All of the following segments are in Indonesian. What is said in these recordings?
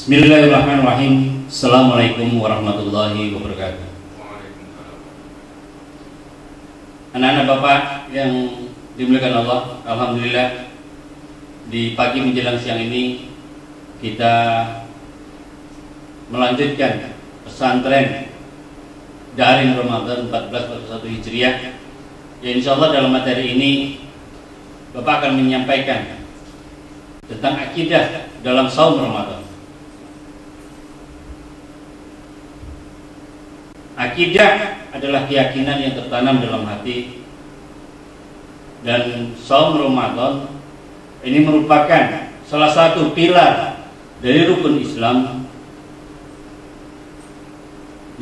Bismillahirrahmanirrahim. Assalamualaikum warahmatullahi wabarakatuh. Anak-anak Bapak yang dimuliakan Allah, alhamdulillah di pagi menjelang siang ini kita melanjutkan pesantren daring Ramadan 1441 Hijriah. Ya, insyaallah dalam materi ini Bapak akan menyampaikan tentang akidah dalam saum Ramadan. Akidah adalah keyakinan yang tertanam dalam hati, dan saum Ramadan ini merupakan salah satu pilar dari rukun Islam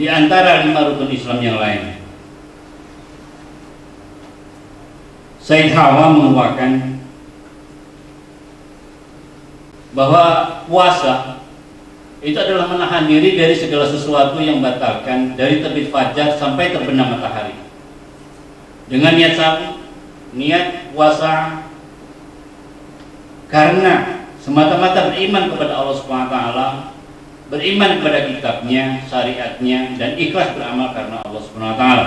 di antara 5 rukun Islam yang lain. Sayyid Hawa menguatkan bahwa puasa itu adalah menahan diri dari segala sesuatu yang membatalkan dari terbit fajar sampai terbenam matahari. Dengan niat puasa karena semata-mata beriman kepada Allah Subhanahu wa taala, beriman kepada kitabnya, syariatnya, dan ikhlas beramal karena Allah Subhanahu wa taala.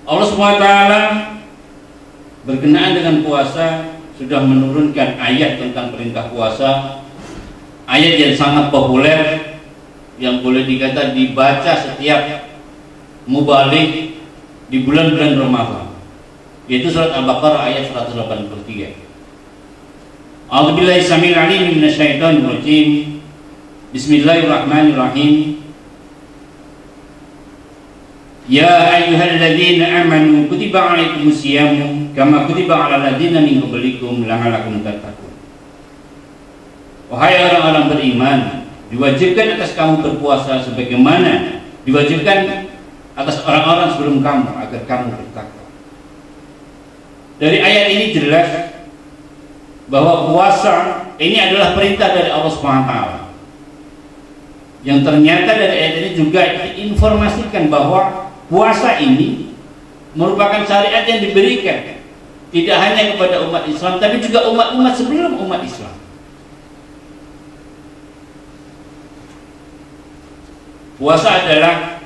Allah Subhanahu wa taala berkenaan dengan puasa sudah menurunkan ayat tentang perintah puasa. Ayat yang sangat populer yang boleh dikata dibaca setiap mubalik di bulan-bulan Ramadan, yaitu surat Al-Baqarah ayat 183. A'udzubillahi samil alim minasyaitonir rajim. Bismillahirrahmanirrahim. Ya ayyuhalladzina amanu kutiba 'alaikumus syiyamu kama kutiba 'alal ladzina min qablikum la'allakum tattaqun. Wahai orang-orang beriman, diwajibkan atas kamu berpuasa sebagaimana diwajibkan atas orang-orang sebelum kamu agar kamu bertakwa. Dari ayat ini jelas bahwa puasa ini adalah perintah dari Allah Subhanahu wa taala. Yang ternyata dari ayat ini juga diinformasikan bahwa puasa ini merupakan syariat yang diberikan tidak hanya kepada umat Islam tapi juga umat-umat sebelum umat Islam. Puasa adalah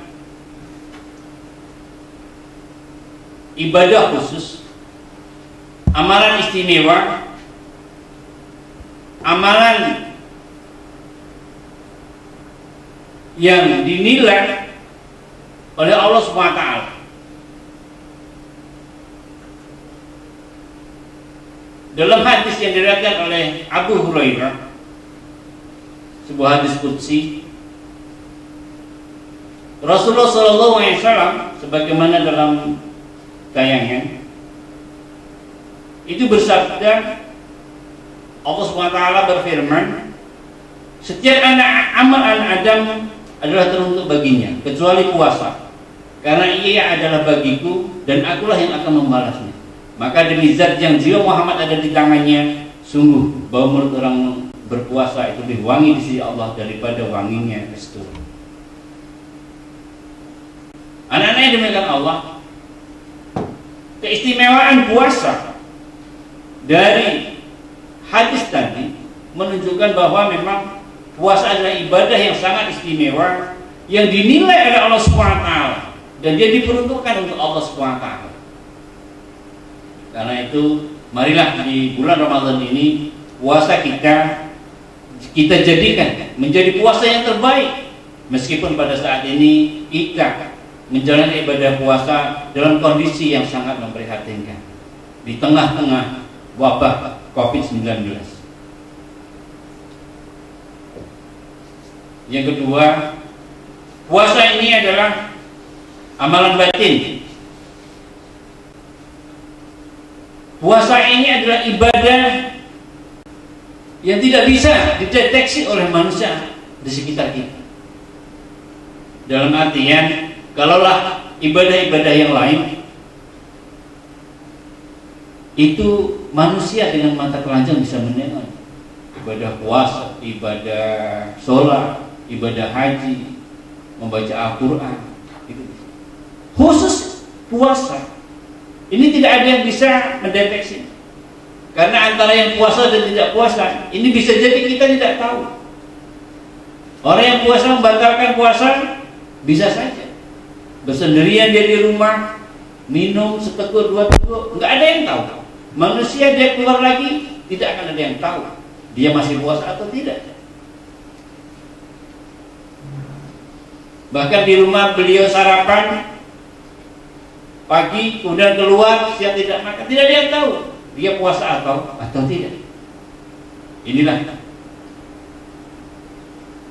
ibadah khusus, amalan istimewa, amalan yang dinilai oleh Allah Subhanahu wa taala. Dalam hadis yang diriwayatkan oleh Abu Hurairah, sebuah hadis qudsi, Rasulullah SAW sebagaimana dalam tayangan itu bersabda, Allah SWT berfirman, setiap amal anak Adam adalah teruntuk baginya kecuali puasa, karena ia adalah bagiku dan akulah yang akan membalasnya. Maka demi zat yang jiwa Muhammad ada di tangannya, sungguh bau mulut orang berpuasa itu lebih wangi di sisi Allah daripada wanginya kasturi. Anak-anak yang dimuliakan Allah, keistimewaan puasa dari hadis tadi menunjukkan bahwa memang puasa adalah ibadah yang sangat istimewa yang dinilai oleh Allah Subhanahu wa taala dan dia diperuntukkan untuk Allah Subhanahu wa taala. Karena itu marilah di bulan Ramadan ini puasa kita jadikan menjadi puasa yang terbaik, meskipun pada saat ini kita menjalani ibadah puasa dalam kondisi yang sangat memprihatinkan di tengah-tengah wabah COVID-19. Yang kedua, puasa ini adalah amalan batin. Puasa ini adalah ibadah yang tidak bisa dideteksi oleh manusia di sekitar kita. Dalam artian, kalaulah ibadah-ibadah yang lain itu manusia dengan mata telanjang bisa menilai, ibadah puasa, ibadah sholat, ibadah haji, membaca Al-Quran, itu. Khusus puasa ini tidak ada yang bisa mendeteksi. Karena antara yang puasa dan tidak puasa, ini bisa jadi kita tidak tahu. Orang yang puasa membatalkan puasa, bisa saja bersendirian dia di rumah, minum seteguk dua teguk, nggak ada yang tahu. Manusia dia keluar lagi, tidak akan ada yang tahu dia masih puasa atau tidak. Bahkan di rumah beliau sarapan pagi, kemudian keluar, siang tidak makan, tidak ada yang tahu dia puasa atau tidak. Inilah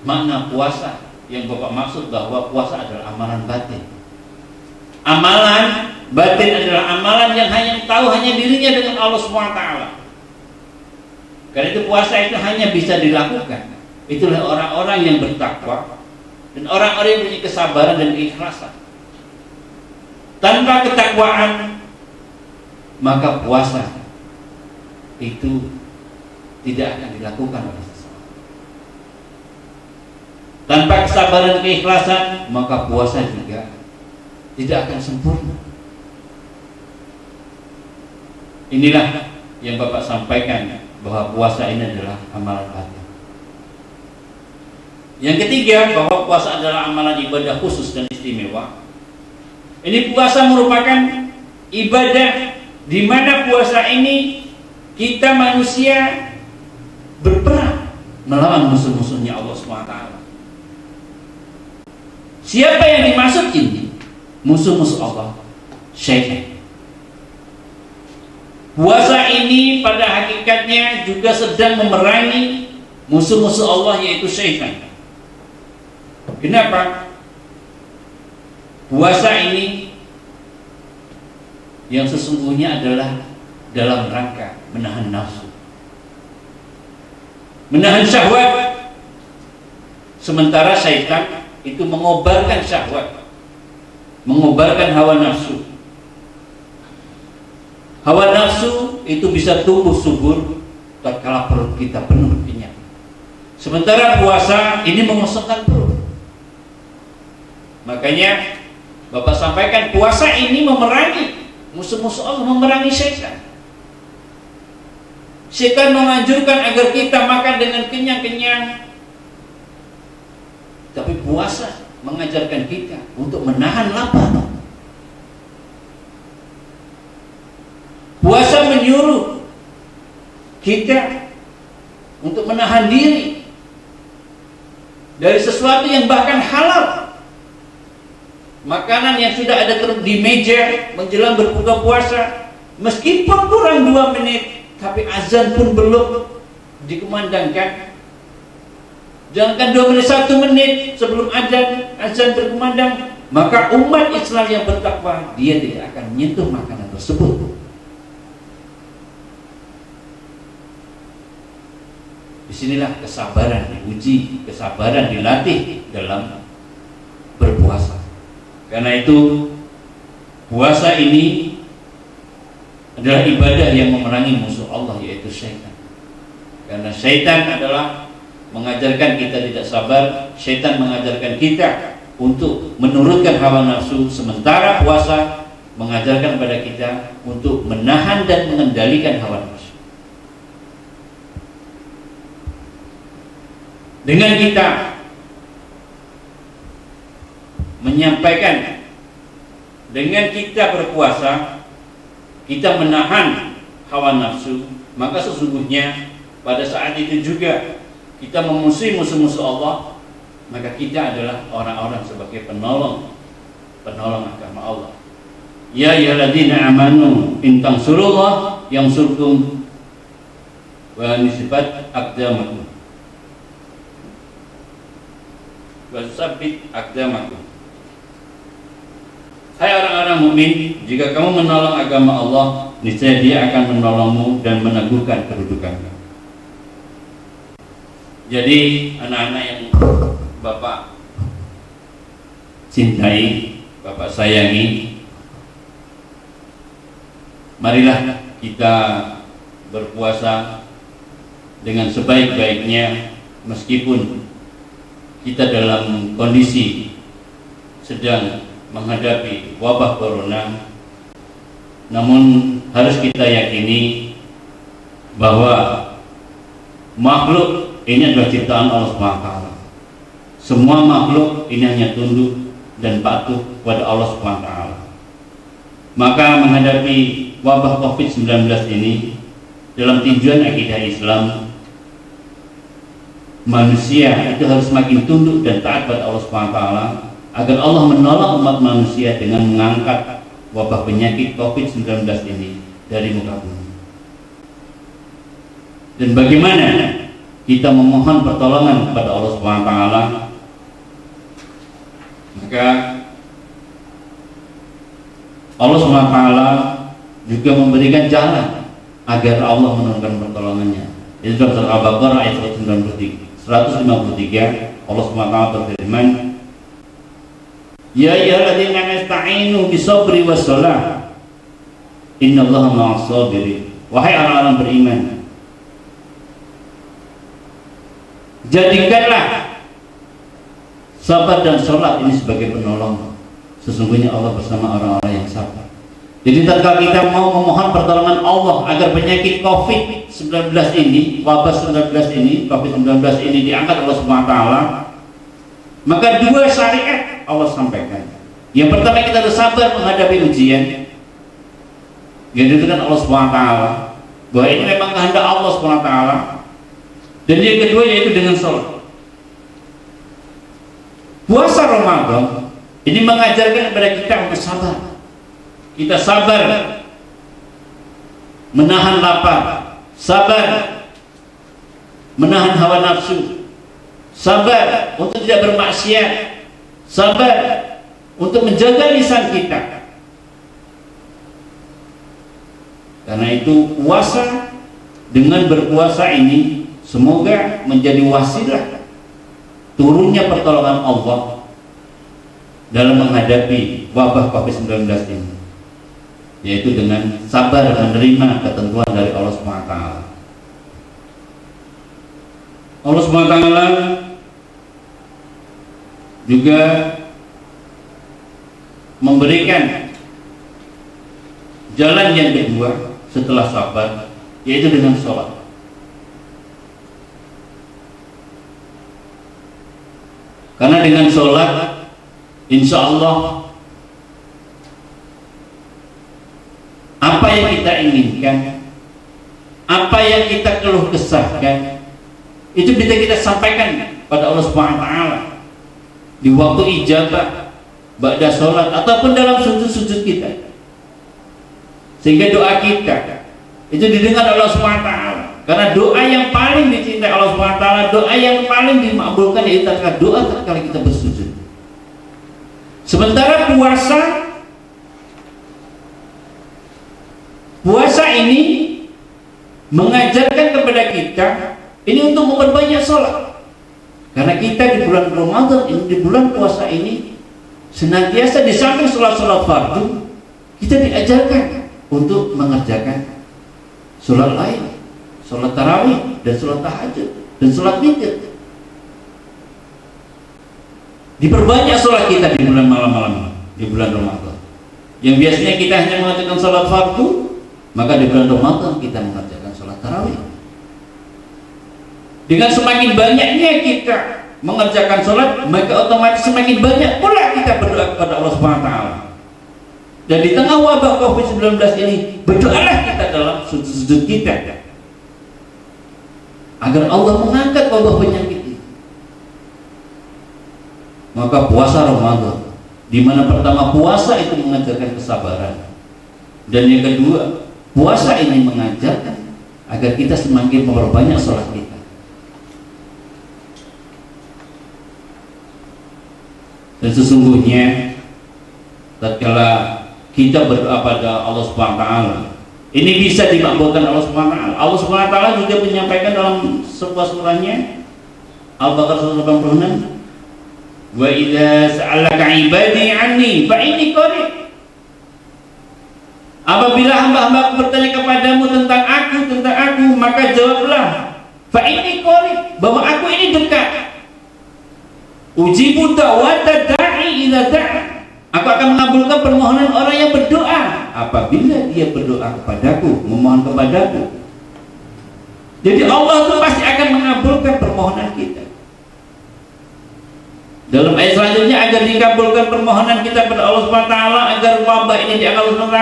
makna puasa yang Bapak maksud, bahwa puasa adalah amalan batin. Amalan batin adalah amalan yang hanya tahu hanya dirinya dengan Allah SWT. Karena itu puasa itu hanya bisa dilakukan itulah orang-orang yang bertakwa dan orang-orang yang punya kesabaran dan keikhlasan. Tanpa ketakwaan, maka puasa itu tidak akan dilakukan oleh seseorang. Tanpa kesabaran dan keikhlasan, maka puasa juga tidak akan sempurna. Inilah yang Bapak sampaikan, bahwa puasa ini adalah amalan batin. Yang ketiga, bahwa puasa adalah amalan ibadah khusus dan istimewa. Ini puasa merupakan ibadah di mana puasa ini kita manusia berperang melawan musuh-musuhnya Allah SWT. Siapa yang dimaksud ini? Musuh-musuh Allah, syaitan. Puasa ini pada hakikatnya juga sedang memerangi musuh-musuh Allah, yaitu syaitan. Kenapa? Puasa ini yang sesungguhnya adalah dalam rangka menahan nafsu, menahan syahwat. Sementara syaitan itu mengobarkan syahwat, mengobarkan hawa nafsu. Hawa nafsu itu bisa tumbuh subur tatkala perut kita penuh kenyang. Sementara puasa ini mengosongkan perut. Makanya Bapak sampaikan, puasa ini memerangi musuh-musuh Allah, memerangi syaitan. Syaitan menganjurkan agar kita makan dengan kenyang-kenyang, tapi puasa mengajarkan kita untuk menahan lapar. Puasa menyuruh kita untuk menahan diri dari sesuatu yang bahkan halal. Makanan yang sudah ada di meja menjelang berbuka puasa, meskipun kurang 2 menit, tapi azan pun belum dikumandangkan. Jangankan 2 menit, 1 menit sebelum azan berkumandang, maka umat Islam yang bertakwa, dia tidak akan menyentuh makanan tersebut. Disinilah kesabaran diuji, kesabaran dilatih dalam berpuasa. Karena itu puasa ini adalah ibadah yang memerangi musuh Allah, yaitu syaitan. Karena syaitan adalah mengajarkan kita tidak sabar, syaitan mengajarkan kita untuk menurutkan hawa nafsu, sementara puasa mengajarkan pada kita untuk menahan dan mengendalikan hawa nafsu. Dengan kita menyampaikan, dengan kita berpuasa, kita menahan hawa nafsu, maka sesungguhnya pada saat itu juga kita memusuhi musuh-musuh Allah, maka kita adalah orang-orang sebagai penolong agama Allah. Ya ayyuhalladzina amanu in tansurullah yansurkum wa nisbat aqdamakum wa tsabbit aqdamakum. Hai orang-orang mukmin, jika kamu menolong agama Allah, niscaya Dia akan menolongmu dan meneguhkan kedudukanmu. Jadi anak-anak yang Bapak cintai, Bapak sayangi, marilah kita berpuasa dengan sebaik-baiknya, meskipun kita dalam kondisi sedang menghadapi wabah corona. Namun harus kita yakini bahwa makhluk ini adalah ciptaan Allah SWT. Semua makhluk ini hanya tunduk dan patuh kepada Allah SWT. Maka menghadapi wabah COVID-19 ini, dalam tujuan akidah Islam, manusia itu harus semakin tunduk dan taat pada Allah SWT, agar Allah menolong umat manusia dengan mengangkat wabah penyakit COVID-19 ini dari muka bumi. Dan bagaimana kita memohon pertolongan kepada Allah SWT? Maka Allah SWT juga memberikan jalan agar Allah menurunkan pertolongannya. Itu dalam surah Al-Baqarah ayat 153. Allah SWT berfirman, ya ayyuhalladzina amanu bisabri wassalah innallaha ma'as sabirin. Wahai orang-orang beriman, jadikanlah sabar dan sholat ini sebagai penolong. Sesungguhnya Allah bersama orang-orang yang sabar. Jadi tatkala kita mau memohon pertolongan Allah agar penyakit COVID-19 ini, wabah 19 ini, COVID-19 ini diangkat Allah SWT, maka dua syariat Allah sampaikan. Yang pertama, kita harus sabar menghadapi ujian yang diberikan Allah SWT, bahwa ini memang kehendak Allah SWT. Dan yang kedua yaitu dengan sholat. Puasa Ramadan ini mengajarkan kepada kita untuk sabar. Kita sabar menahan lapar, sabar menahan hawa nafsu, sabar untuk tidak bermaksiat, sabar untuk menjaga lisan kita. Karena itu puasa, dengan berpuasa ini semoga menjadi wasilah turunnya pertolongan Allah dalam menghadapi wabah COVID-19 ini, yaitu dengan sabar menerima ketentuan dari Allah SWT. Allah SWT juga memberikan jalan yang kedua setelah sabar, yaitu dengan sholat. Karena dengan sholat, insya Allah apa yang kita inginkan, apa yang kita keluh kesahkan, itu bisa kita sampaikan pada Allah SWT di waktu ijabah, ba'da sholat, ataupun dalam sujud-sujud kita, sehingga doa kita itu didengar Allah SWT. Karena doa yang paling dicintai Allah SWT, doa yang paling dimakbulkan yaitu doa tatkala kita bersujud. Sementara puasa ini mengajarkan kepada kita ini untuk memperbanyak sholat. Karena kita di bulan Ramadan ini, di bulan puasa ini, senantiasa di samping sholat-sholat fardu, kita diajarkan untuk mengerjakan sholat lain, sholat tarawih dan sholat tahajud dan sholat witir. Diperbanyak sholat kita di bulan malam-malam, di bulan Ramadan. Yang biasanya kita hanya mengerjakan sholat fardu, maka di bulan Ramadan kita mengerjakan sholat tarawih. Dengan semakin banyaknya kita mengerjakan sholat, maka otomatis semakin banyak pula kita berdoa kepada Allah SWT. Dan di tengah wabah COVID-19 ini, berdoalah kita dalam sujud-sujud kita agar Allah mengangkat wabah penyakit ini. Maka puasa Ramadan, di mana pertama puasa itu mengajarkan kesabaran, dan yang kedua puasa ini mengajarkan agar kita semakin memperbanyak sholat kita. Dan sesungguhnya tatkala kita berdoa pada Allah SWT, ini bisa dimakbulkan Allah SWT. Allah SWT juga menyampaikan dalam sebuah surahnya Al-Baqarah 186, wa idza sa'alaka ibadi anni fa inni qarib. Apabila hamba-hambaku bertanya kepadamu tentang aku, maka jawablah fa inni qarib, bahwa aku ini dekat. Ujibu da'wata da'i idza da'a, aku akan mengabulkan permohonan orang yang berdoa apabila dia berdoa kepadaku, memohon kepadaku. Jadi Allah itu pasti akan mengabulkan permohonan kita. Dalam ayat selanjutnya, agar dikabulkan permohonan kita pada Allah SWT, agar wabah ini diangkat Allah SWT,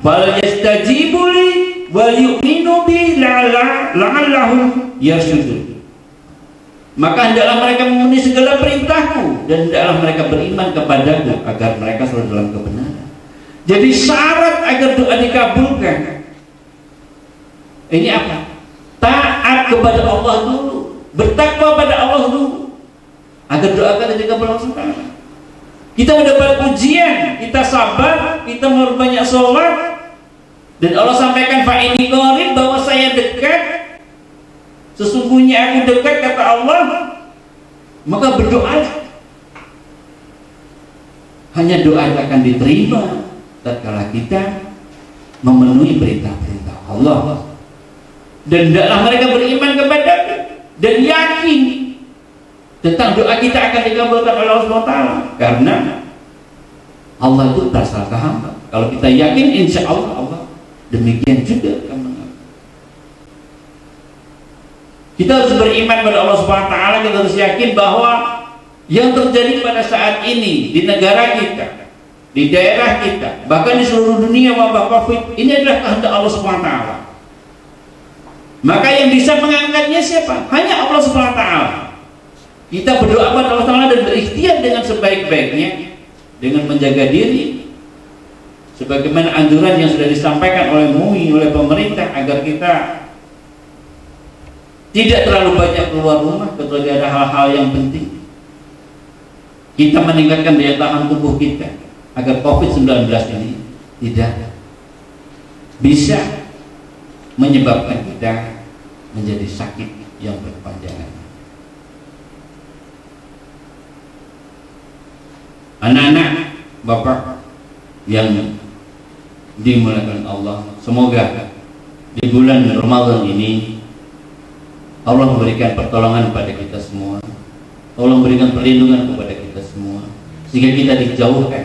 fal yastajibu li wal yu'minu bi la'allahum yarshudun. Maka hendaklah mereka memenuhi segala perintahku, dan hendaklah mereka beriman kepadaku agar mereka selalu dalam kebenaran. Jadi syarat agar doa dikabulkan ini apa? Taat kepada Allah dulu, bertakwa pada Allah dulu, agar doa kita dikabulkan. Kita mendapat ujian, kita sabar, kita memperbanyak sholat, dan Allah sampaikan fa ini qarib, bahwa saya dekat, sesungguhnya aku dekat, kata Allah. Maka berdoa, hanya doa yang akan diterima tatkala kita memenuhi perintah-perintah Allah. Dan hendaklah mereka beriman kepada-Ku dan yakin tentang doa kita akan dikabulkan oleh Allah SWT, karena Allah itu tak hamba. Kalau kita yakin, insya Allah Allah demikian juga akan mengabulkan. Kita harus beriman pada Allah SWT. Kita harus yakin bahwa yang terjadi pada saat ini di negara kita, di daerah kita, bahkan di seluruh dunia, wabah COVID ini adalah kehendak Allah SWT. Maka yang bisa mengangkatnya siapa? Hanya Allah SWT. Kita berdoa pada Allah SWT dan berikhtiar dengan sebaik-baiknya, dengan menjaga diri sebagaimana anjuran yang sudah disampaikan oleh MUI, oleh pemerintah, agar kita tidak terlalu banyak keluar rumah kecuali ada hal-hal yang penting. Kita meningkatkan daya tahan tubuh kita agar COVID-19 ini tidak bisa menyebabkan kita menjadi sakit yang berkepanjangan. Anak-anak, Bapak yang dimuliakan Allah, semoga di bulan Ramadan ini Allah memberikan pertolongan kepada kita semua, Allah memberikan perlindungan kepada kita semua, sehingga kita dijauhkan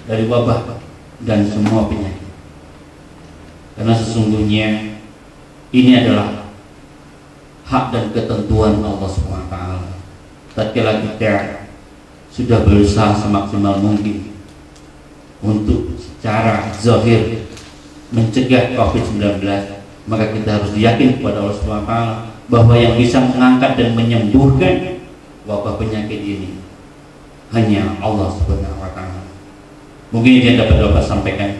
dari wabah dan semua penyakit. Karena sesungguhnya ini adalah hak dan ketentuan Allah SWT. Tatkala kita sudah berusaha semaksimal mungkin untuk secara zahir mencegah COVID-19, maka kita harus yakin kepada Allah SWT bahwa yang bisa mengangkat dan menyembuhkan wabah penyakit ini hanya Allah SWT. Mungkin ini yang dapat Bapak sampaikan.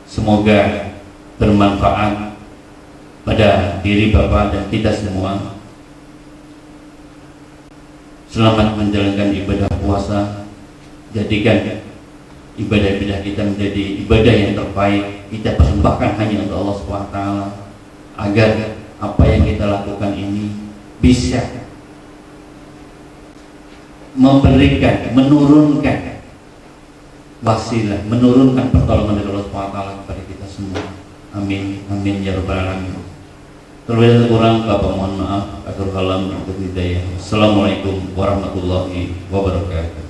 Semoga bermanfaat pada diri Bapak dan kita semua. Selamat menjalankan ibadah puasa. Jadikan ibadah-ibadah kita menjadi ibadah yang terbaik. Kita persembahkan hanya untuk Allah SWT, agar apa yang kita lakukan ini bisa memberikan, menurunkan wasilah, menurunkan pertolongan dari Allah SWT kepada kita semua. Amin, amin ya rabbal alamin. Terlebih kurang Bapak mohon maaf. Akhirul kalam, Assalamualaikum warahmatullahi wabarakatuh.